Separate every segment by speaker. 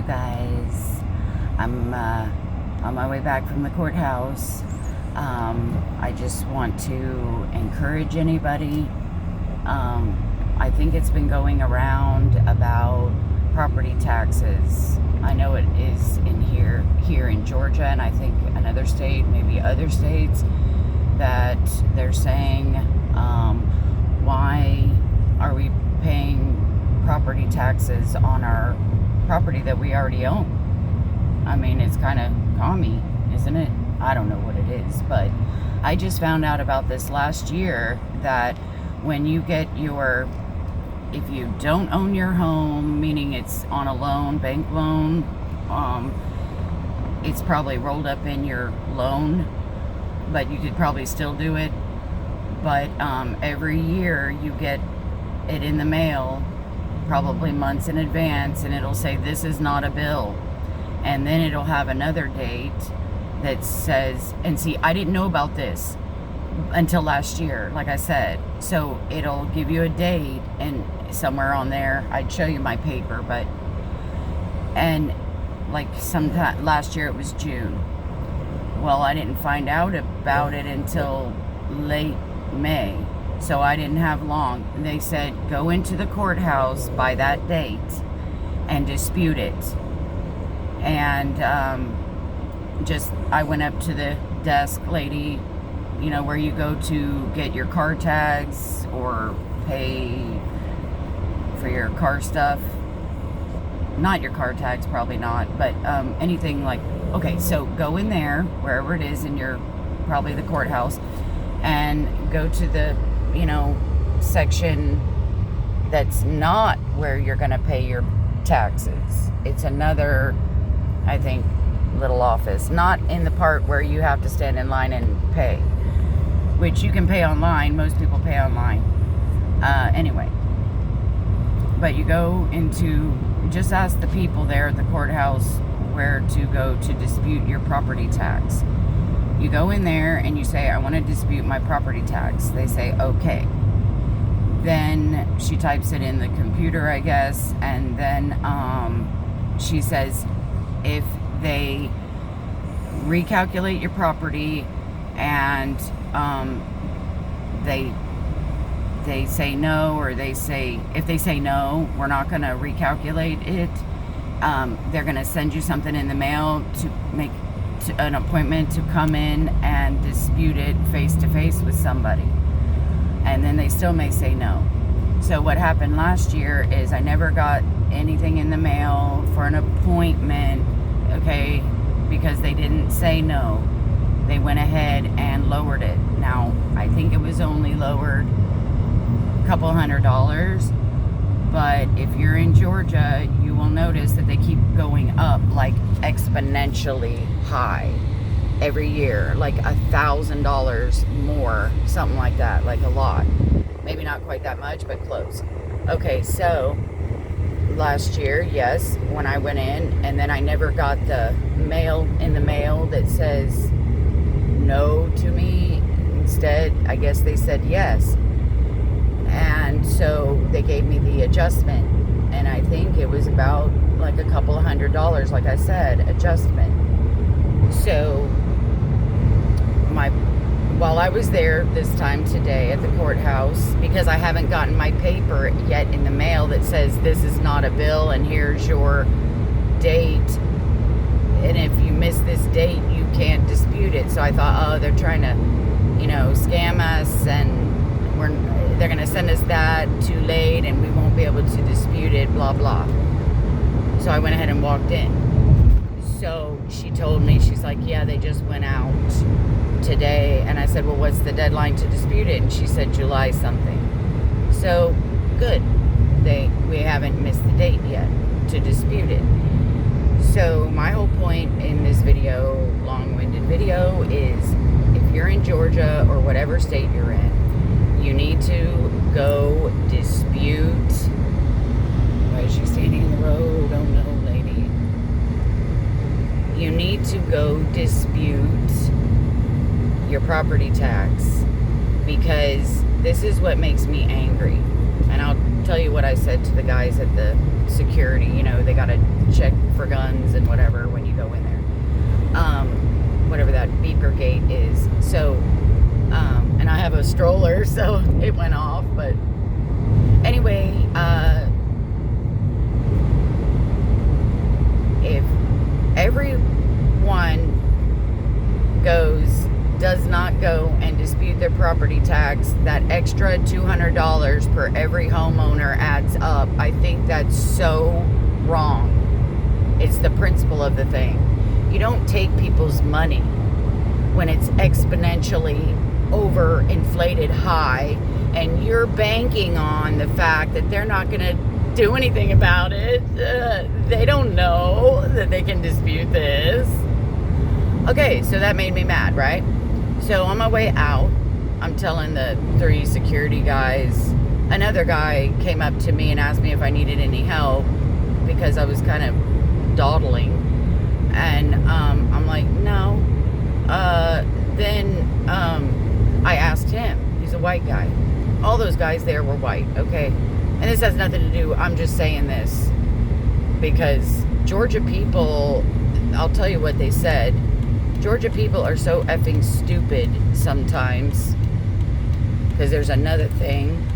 Speaker 1: you guys. I'm on my way back from the courthouse. I just want to encourage anybody. I think it's been going around about property taxes. I know it is in here in Georgia, and I think another state, maybe other states, that they're saying, why are we paying property taxes on our property that we already own? I mean, it's kind of commie, isn't it? I don't know what it is, but I just found out about this last year that when you get if you don't own your home, meaning it's on a loan, bank loan, it's probably rolled up in your loan, but you could probably still do it. But every year you get it in the mail, probably months in advance, and it'll say this is not a bill. And then it'll have another date that says, and see, I didn't know about this until last year, like I said. So it'll give you a date, and somewhere on there, I'd show you my paper, and like sometime last year it was June. Well, I didn't find out about it until late May, so I didn't have long. They said go into the courthouse by that date and dispute it. And I went up to the desk lady, where you go to get your car tags or pay for your car stuff. Not your car tags, probably not, but anything like, okay, so go in there, wherever it is in probably the courthouse, and go to the, section that's not where you're going to pay your taxes. It's another, I think, little office, not in the part where you have to stand in line and pay, which you can pay online. Most people pay online. Anyway, but you go into, just ask the people there at the courthouse where to go to dispute your property tax. You go in there and you say, I want to dispute my property tax. They say, okay. Then she types it in the computer, I guess, and then she says, if they recalculate your property and they say no, or if they say no, we're not going to recalculate it, they're going to send you something in the mail to make an appointment to come in and dispute it face to face with somebody. And then they still may say no. So what happened last year is I never got anything in the mail for an appointment, okay, because they didn't say no. They went ahead and lowered it. Now, I think it was only lowered a couple $100, but if you're in Georgia, you will notice that they keep going up like exponentially high every year, like $1,000 more, something like that, like a lot. Maybe not quite that much, but close. Okay, so last year, yes, when I went in, and then I never got the mail that says no to me. Instead, I guess they said yes. And so they gave me the adjustment, and I think it was about like a couple $100, like I said, adjustment. So while I was there this time today at the courthouse, because I haven't gotten my paper yet in the mail that says this is not a bill and here's your date, and if you miss this date you can't dispute it. So I thought, oh, they're trying to scam us, and they're going to send us that too late and we won't be able to dispute it, blah blah. So I went ahead and walked in. So she told me, she's like, yeah, they just went out today. And I said, well, what's the deadline to dispute it? And she said July something. So good, we haven't missed the date yet to dispute it. So my whole point in this video, long-winded video, is if you're in Georgia or whatever state you're in, you need to go dispute. Why is she standing in the road? Oh no, lady. You need to go dispute your property tax, because this is what makes me angry. And I'll tell you what I said to the guys at the security. They gotta check for guns and whatever when you go in there. Whatever that beeper gate is. So, and I have a stroller, so it went off. But anyway, if everyone does not go and dispute their property tax, that extra $200 per every homeowner adds up. I think that's so wrong. It's the principle of the thing. You don't take people's money when it's exponentially overinflated high, and you're banking on the fact that they're not going to do anything about it. They don't know that they can dispute this. Okay, so that made me mad, right? So on my way out, I'm telling the 3 security guys, another guy came up to me and asked me if I needed any help because I was kind of dawdling. And I'm like, no. Then I asked him. He's a white guy. All those guys there were white, okay? And this has nothing to do, I'm just saying this because Georgia people, I'll tell you what they said. Georgia people are so effing stupid sometimes. Because there's another thing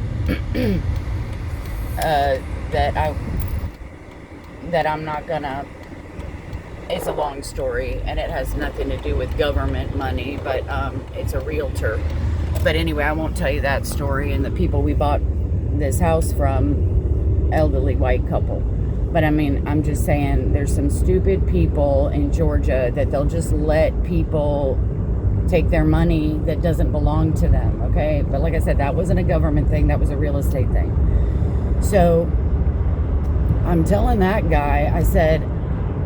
Speaker 1: that I'm not gonna. It's a long story, and it has nothing to do with government money, but it's a realtor. But anyway, I won't tell you that story. And the people we bought this house from, elderly white couple. But I mean, I'm just saying, there's some stupid people in Georgia that they'll just let people take their money that doesn't belong to them, okay? But like I said, that wasn't a government thing, that was a real estate thing. So I'm telling that guy, I said,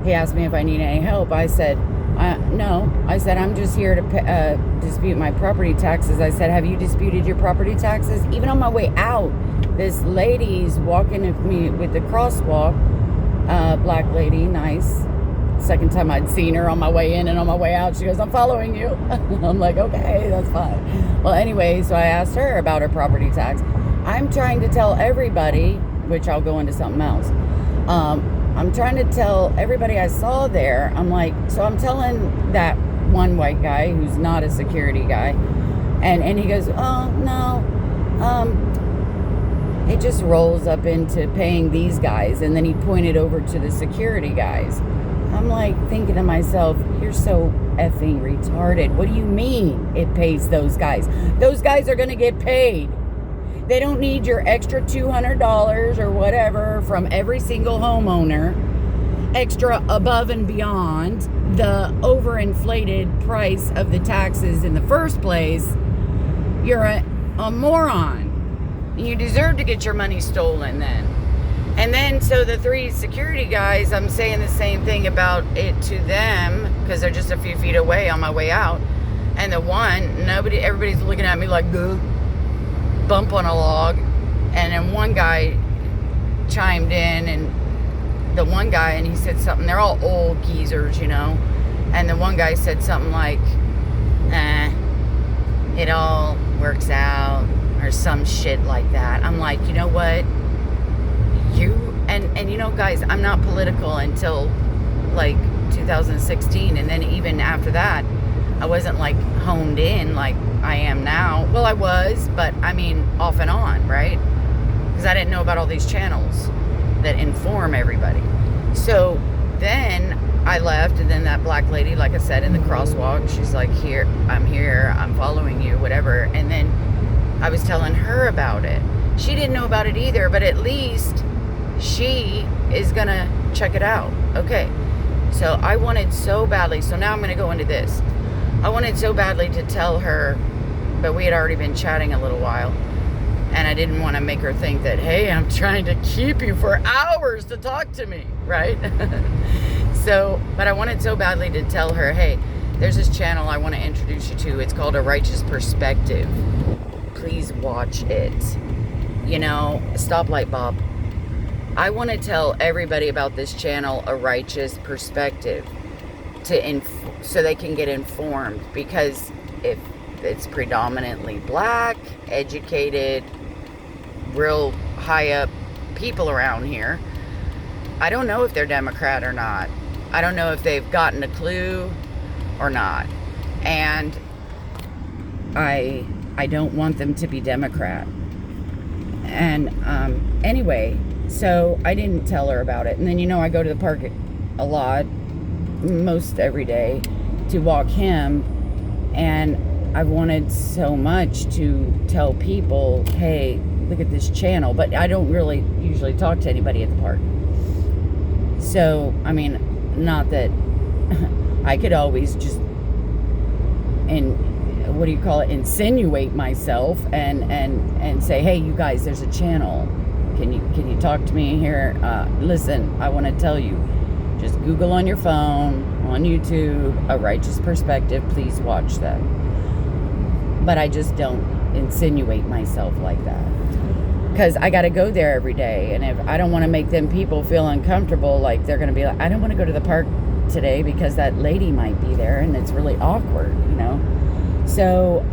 Speaker 1: he asked me if I need any help. I said, no. I said, I'm just here to dispute my property taxes. I said, have you disputed your property taxes? Even on my way out, this lady's walking with me with the crosswalk, black lady, nice. Second time I'd seen her on my way in and on my way out. She goes, I'm following you. I'm like, okay, that's fine. Well, anyway, so I asked her about her property tax. I'm trying to tell everybody, which I'll go into something else. I'm trying to tell everybody I saw there. I'm like, so I'm telling that one white guy who's not a security guy. And he goes, oh, no. It just rolls up into paying these guys. And then he pointed over to the security guys. I'm like thinking to myself, you're so effing retarded. What do you mean it pays those guys? Those guys are going to get paid. They don't need your extra $200 or whatever from every single homeowner, extra above and beyond the overinflated price of the taxes in the first place. You're a moron. You deserve to get your money stolen then. And then, so the 3 security guys, I'm saying the same thing about it to them because they're just a few feet away on my way out. And the one, everybody's looking at me like, duh, bump on a log. And then one guy chimed in, and the one guy, and he said something, they're all old geezers, you know. And the one guy said something like, it all works out, or some shit like that. I'm like, you know what? And you know, guys, I'm not political until like 2016, and then even after that, I wasn't like honed in like I am now. Well, I was, but I mean off and on, right? Because I didn't know about all these channels that inform everybody. So then I left, and then that black lady, like I said, in the crosswalk, she's like, here, I'm following you, whatever. And then I was telling her about it. She didn't know about it either, but at least she is gonna check it out. Okay, so I wanted so badly, so now I'm gonna go into this. I wanted so badly to tell her, but we had already been chatting a little while, and I didn't want to make her think that, hey, I'm trying to keep you for hours to talk to me, right? So, but I wanted so badly to tell her, hey, there's this channel I want to introduce you to. It's called A Righteous Perspective. Please watch it. You know, Stoplight Bob. I want to tell everybody about this channel, A Righteous Perspective, so they can get informed, because if it's predominantly black, educated, real high up people around here, I don't know if they're Democrat or not. I don't know if they've gotten a clue or not. And I don't want them to be Democrat. And anyway, so I didn't tell her about it. And then, I go to the park a lot, most every day, to walk him. And I wanted so much to tell people, hey, look at this channel. But I don't really usually talk to anybody at the park. So, I mean, not that I could always just, insinuate myself and say, hey, you guys, there's a channel. Can you talk to me here? Listen, I want to tell you, just Google on your phone, on YouTube, A Righteous Perspective. Please watch them. But I just don't insinuate myself like that. Because I got to go there every day. And if I don't want to make them people feel uncomfortable, like they're going to be like, I don't want to go to the park today because that lady might be there and it's really awkward, So,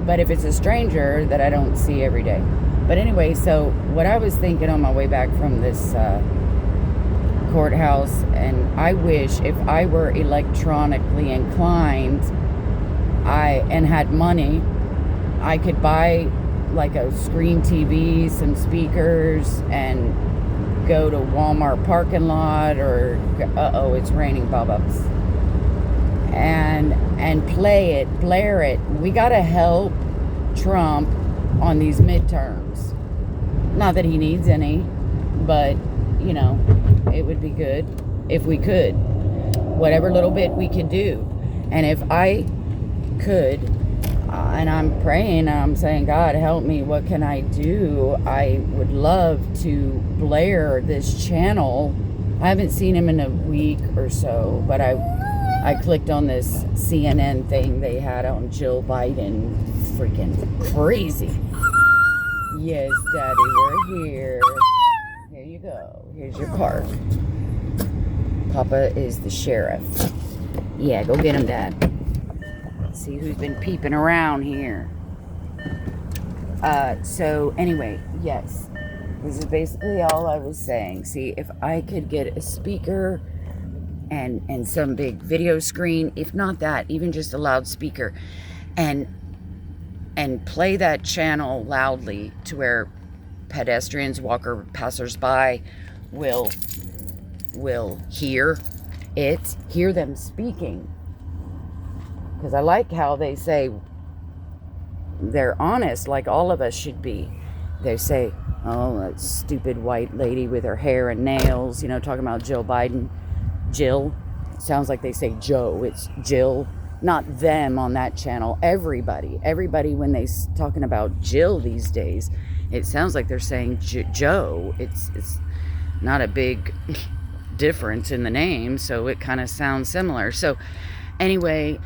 Speaker 1: but if it's a stranger that I don't see every day. But anyway, so what I was thinking on my way back from this courthouse, and I wish if I were electronically inclined, and had money, I could buy like a screen TV, some speakers, and go to Walmart parking lot, or it's raining bubbles, and play it, blare it. We gotta help Trump on these midterms. Not that he needs any, but it would be good if we could, whatever little bit we could do. And if I could, and I'm praying, I'm saying, God, help me, what can I do? I would love to blare this channel. I haven't seen him in a week or so, but I clicked on this CNN thing they had on Jill Biden. Freaking crazy. Yes, Daddy, we're here. Here you go. Here's your park. Papa is the sheriff. Yeah, go get him, Dad. See who's been peeping around here. So anyway, yes, this is basically all I was saying. See, if I could get a speaker and some big video screen, if not that, even just a loudspeaker, and play that channel loudly to where pedestrians, walker, passersby will hear them speaking. Because I like how they say they're honest, like all of us should be. They say, oh, that stupid white lady with her hair and nails, talking about Jill Biden. Jill. Sounds like they say Joe. It's Jill. Not them on that channel. Everybody when they talking about Jill these days, it sounds like they're saying Joe. It's not a big difference in the name, so it kind of sounds similar. So anyway,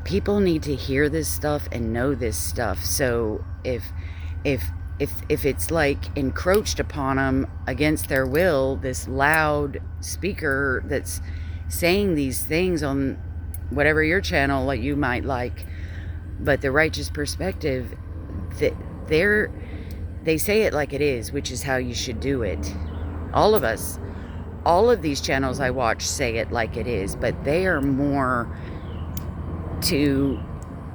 Speaker 1: people need to hear this stuff and know this stuff. So if it's like encroached upon them against their will, this loud speaker that's saying these things on whatever your channel like you might like, but the Righteous Perspective, they say it like it is, which is how you should do it. All of us, all of these channels I watch say it like it is, but they are more to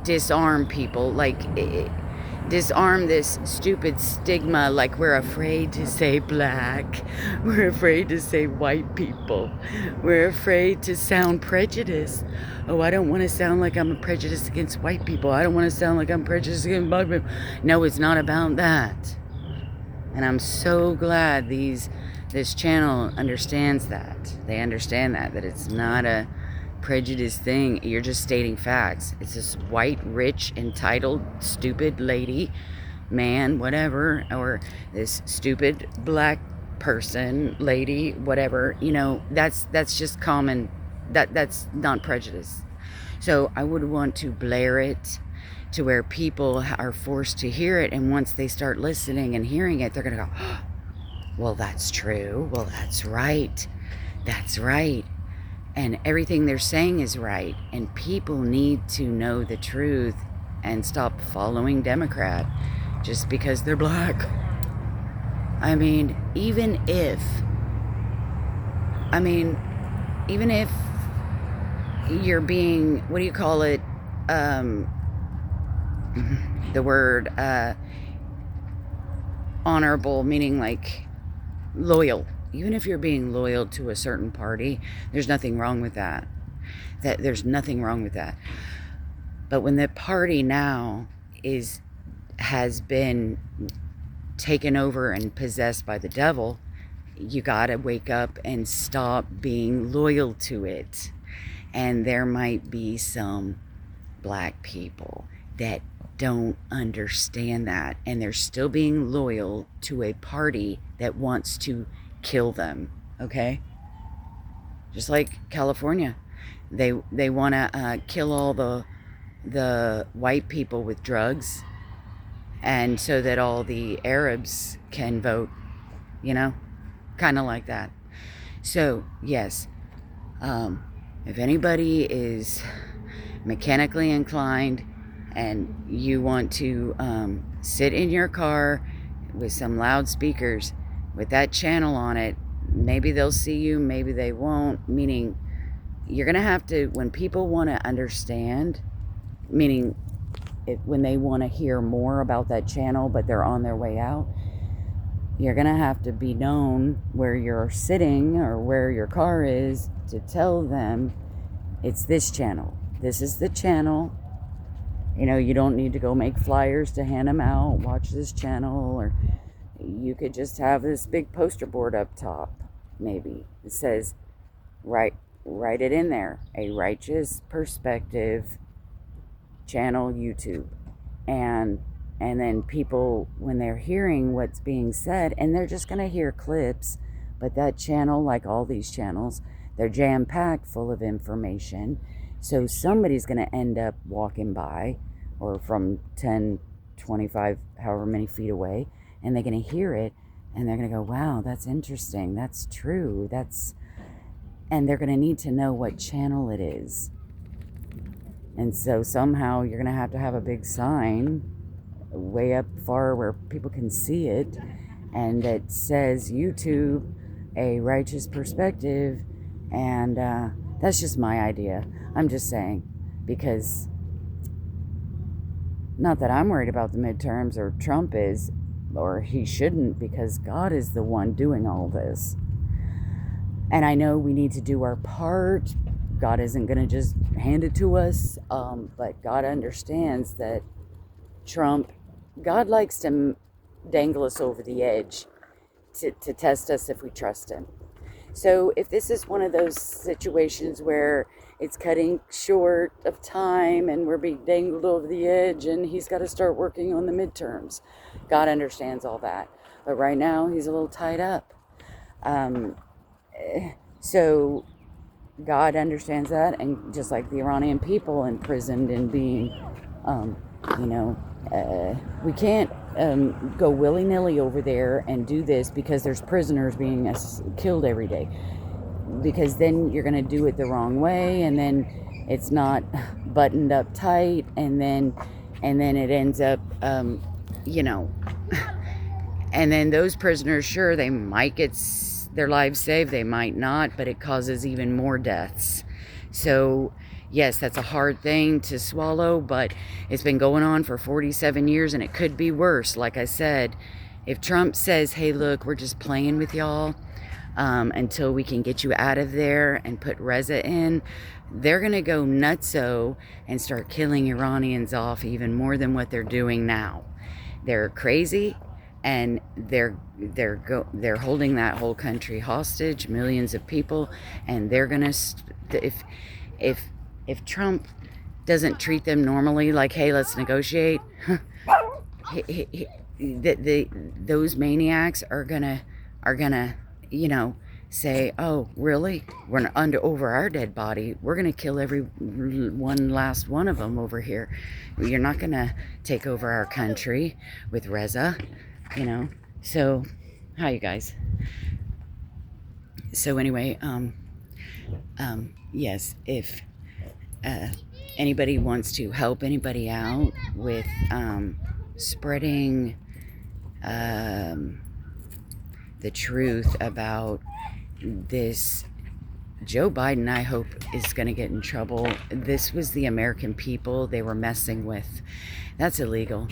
Speaker 1: disarm people, like disarm this stupid stigma, like we're afraid to say black, we're afraid to say white people, we're afraid to sound prejudiced. Oh, I don't want to sound like I'm prejudiced against white people, I don't want to sound like I'm prejudiced against black people. No, it's not about that. And I'm so glad this channel understands that. They understand that it's not a prejudice thing. You're just stating facts. It's this white, rich, entitled, stupid lady, man, whatever, or this stupid black person, lady, whatever. That's just common. That's not prejudice. So I would want to blare it to where people are forced to hear it, and once they start listening and hearing it, they're gonna go, oh, well, that's true. Well, that's right. That's right. And everything they're saying is right. And people need to know the truth and stop following Democrat just because they're black. I mean, I mean, even if you're being, what do you call it? Um, the word honorable, meaning like loyal. Even if you're being loyal to a certain party, there's nothing wrong with that. There's nothing wrong with that. But when the party now has been taken over and possessed by the devil, you gotta wake up and stop being loyal to it. And there might be some black people that don't understand that, and they're still being loyal to a party that wants to kill them. Okay, just like California, they want to kill all the white people with drugs, and so that all the Arabs can vote. You know, kind of like that. So yes, if anybody is mechanically inclined and you want to sit in your car with some loudspeakers with that channel on it, maybe they'll see you, maybe they won't. Meaning, you're going to have to, when people want to understand, meaning when they want to hear more about that channel but they're on their way out, you're going to have to be known where you're sitting or where your car is to tell them it's this channel. This is the channel. You know, you don't need to go make flyers to hand them out. Watch this channel. Or you could just have this big poster board up top, maybe. It says, write it in there. A Righteous Perspective channel, YouTube. And then people, when they're hearing what's being said, and they're just going to hear clips, but that channel, like all these channels, they're jam-packed full of information. So somebody's going to end up walking by, or from 10, 25, however many feet away, and they're going to hear it, and they're going to go, wow, that's interesting, that's true, and they're going to need to know what channel it is. And so somehow you're going to have a big sign way up far where people can see it, and it says YouTube, A Righteous Perspective, and that's just my idea. I'm just saying, because not that I'm worried about the midterms or Trump is, or he shouldn't, because God is the one doing all this. And I know we need to do our part. God isn't going to just hand it to us, but God understands that God likes to dangle us over the edge to test us if we trust him. So if this is one of those situations where it's cutting short of time and we're being dangled over the edge and he's got to start working on the midterms, God understands all that. But right now he's a little tied up. So God understands that, and just like the Iranian people imprisoned and being, we can't go willy-nilly over there and do this because there's prisoners being killed every day. Because then you're going to do it the wrong way, and then it's not buttoned up tight, and then it ends up, and then those prisoners, sure, they might get their lives saved, they might not, but it causes even more deaths. So yes, that's a hard thing to swallow, but it's been going on for 47 years, and it could be worse. Like I said, if Trump says, hey, look, we're just playing with y'all until we can get you out of there and put Reza in, they're going to go nutso and start killing Iranians off even more than what they're doing now. They're crazy, and they're holding that whole country hostage, millions of people, and they're going to, if Trump doesn't treat them normally, like, hey, let's negotiate, those maniacs are gonna, say, oh, really? We're over our dead body. We're gonna kill every one last one of them over here. You're not gonna take over our country with Reza, So, hi, you guys. So anyway, yes, if anybody wants to help anybody out with spreading the truth about this. Joe Biden, I hope, is going to get in trouble. This was the American people they were messing with. That's illegal.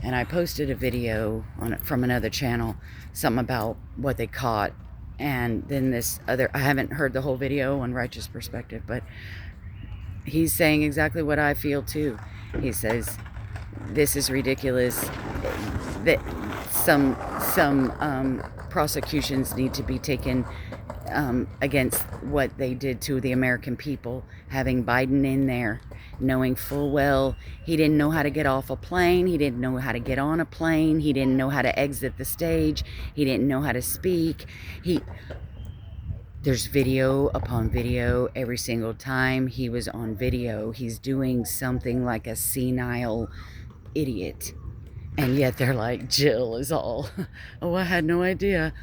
Speaker 1: And I posted a video on it from another channel, something about what they caught. And then this other, I haven't heard the whole video on Righteous Perspective, but he's saying exactly what I feel too. He says, this is ridiculous. That some prosecutions need to be taken against what they did to the American people, having Biden in there, knowing full well he didn't know how to get off a plane, he didn't know how to get on a plane, he didn't know how to exit the stage, he didn't know how to speak. There's video upon video every single time he was on video. He's doing something like a senile idiot. And yet they're like, Jill is all, oh, I had no idea.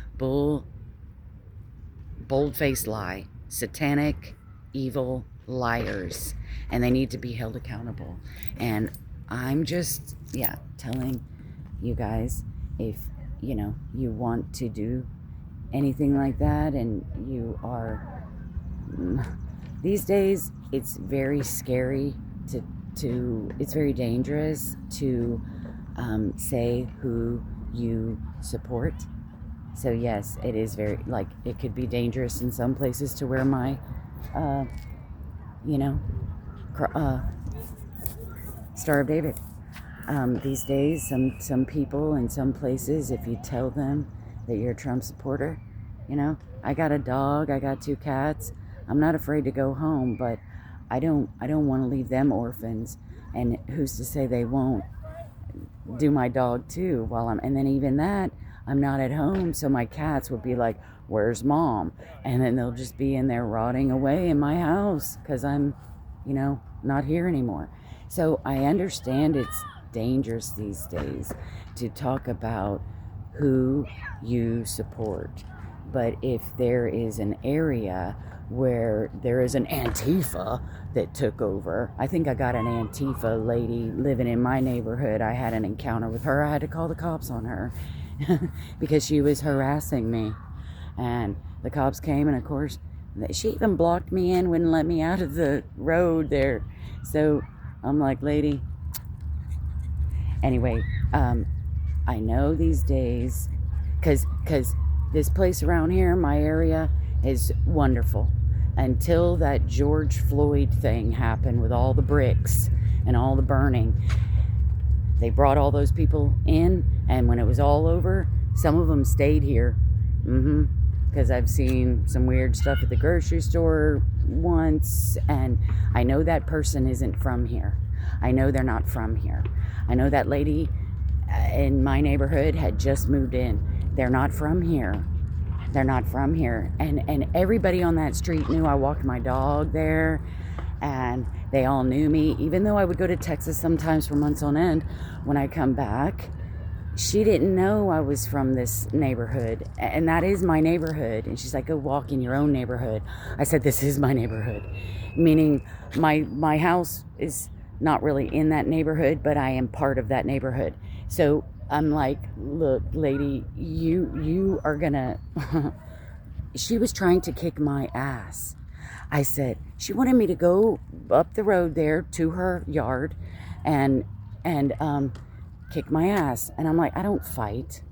Speaker 1: Bold-faced lie. Satanic, evil liars. And they need to be held accountable. And I'm just, telling you guys, if, you want to do anything like that and you are, these days, it's very scary it's very dangerous to say who you support. So yes, it is very, it could be dangerous in some places to wear my, Star of David. These days, some people in some places, if you tell them that you're a Trump supporter, I got a dog, I got 2 cats. I'm not afraid to go home, but I don't want to leave them orphans. And who's to say they won't do my dog too and then even that, I'm not at home, so my cats would be like, where's mom? And then they'll just be in there rotting away in my house because I'm, not here anymore. So I understand it's dangerous these days to talk about who you support. But if there is an area where there is an Antifa that took over, I think I got an Antifa lady living in my neighborhood. I had an encounter with her. I had to call the cops on her because she was harassing me. And the cops came, and of course, she even blocked me in, wouldn't let me out of the road there. So I'm like, lady. Anyway, I know these days, because this place around here, my area, is wonderful. Until that George Floyd thing happened with all the bricks and all the burning. They brought all those people in, and when it was all over, some of them stayed here. Because I've seen some weird stuff at the grocery store once, and I know that person isn't from here. I know they're not from here. I know that lady in my neighborhood had just moved in. They're not from here. They're not from here. And everybody on that street knew I walked my dog there, and they all knew me. Even though I would go to Texas sometimes for months on end, when I come back, she didn't know I was from this neighborhood, and that is my neighborhood. And she's like, go walk in your own neighborhood. I said, this is my neighborhood, meaning my house is not really in that neighborhood, but I am part of that neighborhood. So I'm like, look, lady, you are gonna, she was trying to kick my ass. I said, she wanted me to go up the road there to her yard and kick my ass. And I'm like, I don't fight.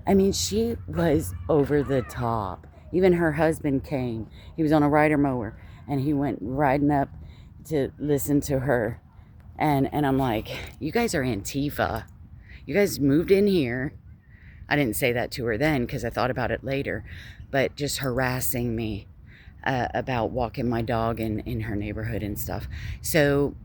Speaker 1: I mean, she was over the top. Even her husband came. He was on a rider mower, and he went riding up to listen to her. And I'm like, you guys are Antifa. You guys moved in here. I didn't say that to her then because I thought about it later. But just harassing me about walking my dog in her neighborhood and stuff. So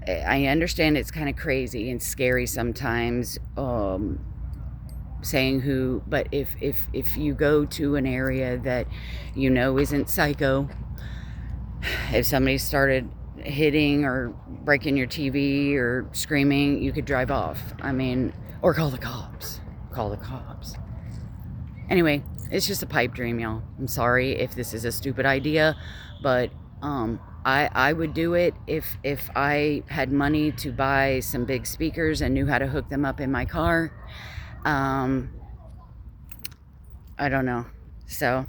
Speaker 1: I understand it's kind of crazy and scary sometimes saying who. But if you go to an area that isn't psycho, if somebody started hitting or breaking your TV or screaming, you could drive off. I mean, or call the cops. Anyway, it's just a pipe dream, y'all. I'm sorry if this is a stupid idea, but I would do it if I had money to buy some big speakers and knew how to hook them up in my car. I don't know. So,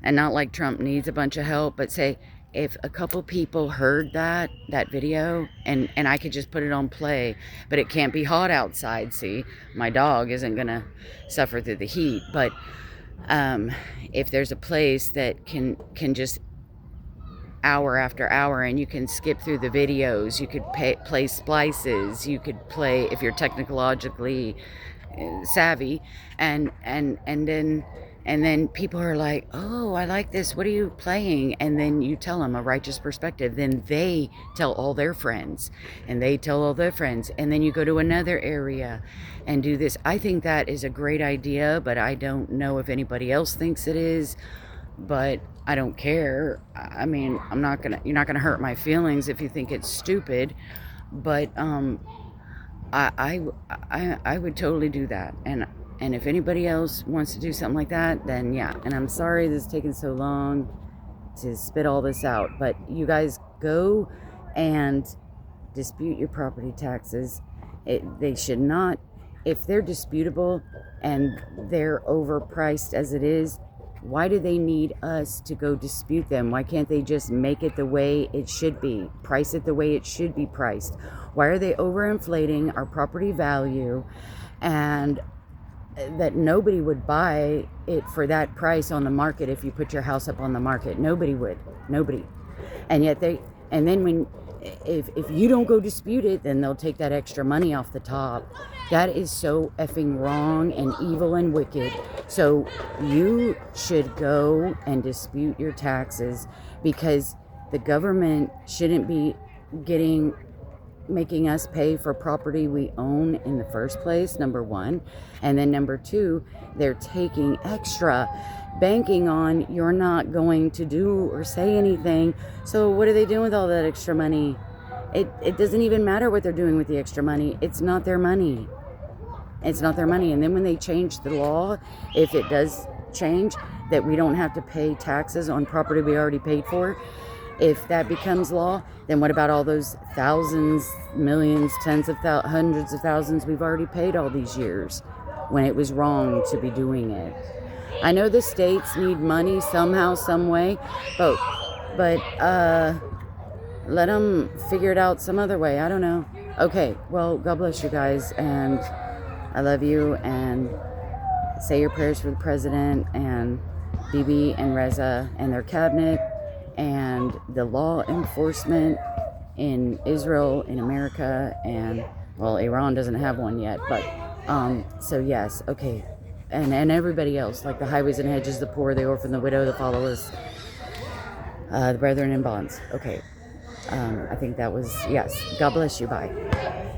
Speaker 1: and not like Trump needs a bunch of help, but say if a couple people heard that video and I could just put it on play, but it can't be hot outside. See, my dog isn't gonna suffer through the heat, but if there's a place that can just hour after hour and you can skip through the videos, you could play splices, you could play if you're technologically savvy, and then people are like, oh, I like this, what are you playing? And then you tell them a righteous perspective, then they tell all their friends and they tell all their friends, and then you go to another area and do this. I think that is a great idea, but I don't know if anybody else thinks it is. But I don't care. I mean, you're not gonna hurt my feelings if you think it's stupid, but I would totally do that. And if anybody else wants to do something like that, then yeah. And I'm sorry this is taking so long to spit all this out, but you guys go and dispute your property taxes. They should not, if they're disputable and they're overpriced as it is, why do they need us to go dispute them? Why can't they just make it the way it should be? Price it the way it should be priced? Why are they overinflating our property value, and that nobody would buy it for that price on the market if you put your house up on the market? Nobody would. Nobody. And yet if you don't go dispute it, then they'll take that extra money off the top. That is so effing wrong and evil and wicked. So you should go and dispute your taxes, because the government shouldn't be making us pay for property we own in the first place, number one. And then number two, they're taking extra, banking on you're not going to do or say anything. So what are they doing with all that extra money? It doesn't even matter what they're doing with the extra money. It's not their money. It's not their money. And then when they change the law, if it does change that we don't have to pay taxes on property we already paid for, if that becomes law, then what about all those thousands, millions, hundreds of thousands we've already paid all these years when it was wrong to be doing it? I know the states need money somehow, some way, but let them figure it out some other way. I don't know. Okay, well, God bless you guys, and I love you, and say your prayers for the president and Bibi and Reza and their cabinet and the law enforcement in Israel, in America, and well, Iran doesn't have one yet, but so yes, okay, and everybody else, like the highways and hedges, the poor, the orphan, the widow, the fatherless, the brethren in bonds. Okay, I think that was, yes. God bless you. Bye.